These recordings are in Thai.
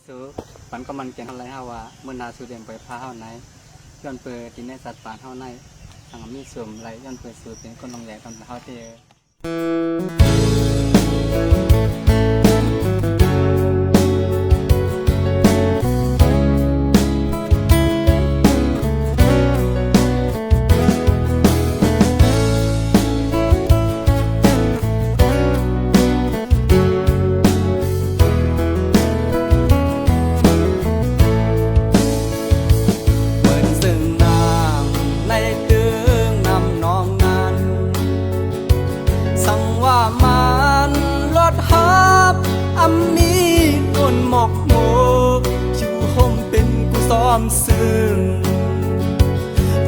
สูปันก็มันเก่งอะไรฮะว่าเมื่อนาสูเดียงไปพาเฮาไหนย้อนเปิดที่ในสัตว์ป่าเฮาในทางมีสวมไรย้อนเปิดสูเป็นคนลงใหญ่ตอนเฮาเที่ซึ่ง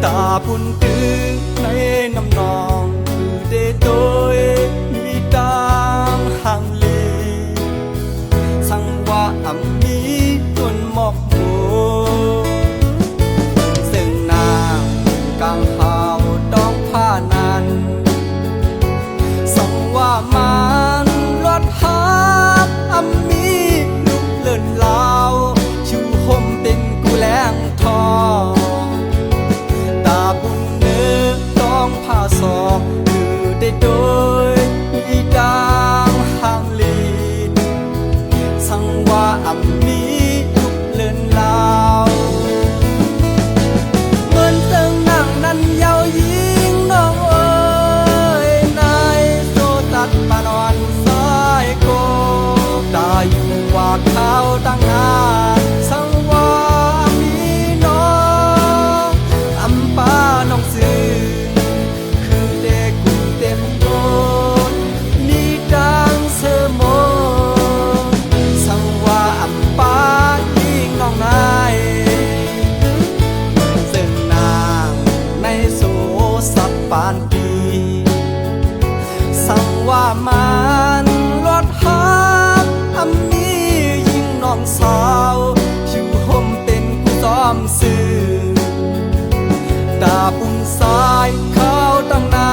ตาปุ่นตึงในน้ำนองเดโดยมีตางห่างเลสังว่าอัมมีต้นหมอกโมซึ่งนางกลางหาวต้องผ้านั้นสังว่ามันรถฮับอัมมีลุกเลื่อนลาวชูห่มเป็นกูแรงทอตาบุญเนื้อต้องผ้าศอกคือได้โดยมีดังห่างลีดสังว่าอัมมีลุกเลื่อนลาวเหมือนเติงนั่งนั้นเยายิงน้องเอ๋ยนายโซตัดปานอนสายโกตาอยู่ว่าเขาตั้งงานสังว่ามีน้องอัมปาน้องสื่อคือเด็กกุ่มเต็มโดนมีดังเสมอสังว่าอัมปายิงน้องนายซึ่งนางในโซสับปานปีสังว่ามันรถฮักอัมมียิงน้องสาวอยู่ห่มเป็นกูซ้อมสื่อตาปุ่นสายเข้าตั้งนา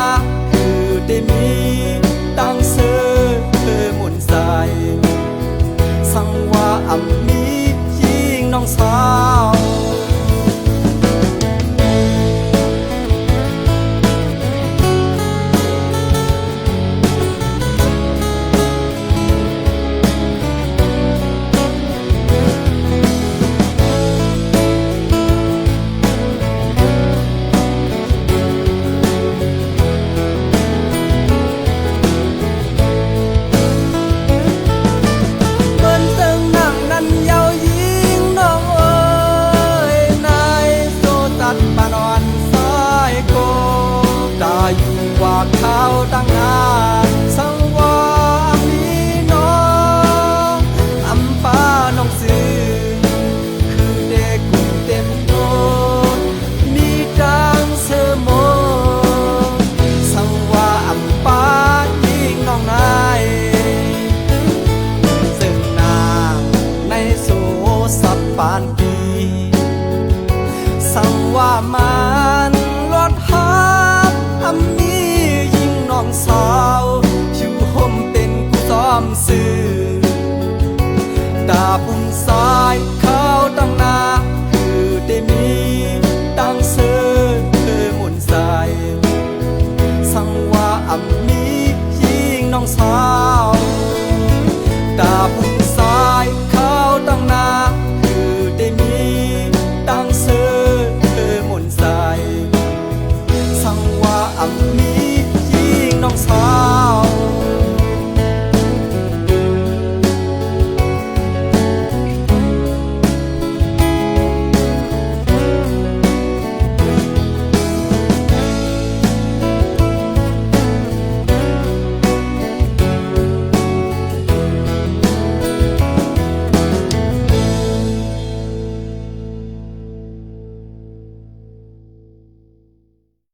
คือได้มีตั้งเสือหมุนใสสังว่าอัมมียิงน้องสาวเขาตั้งงานสังว่ามีน้องอัมปาน้องสื่อคือเด็กกุ่มเต็มโดนมีดังเสมอสังว่าอัมปายิงน้องนายซึ่งนางในโซสับปานปีสังว่ามันรถฮับอัมมีน้องสาวอยู่ห่มเป็นกูซ้อมสื่อตาปุ่นสาย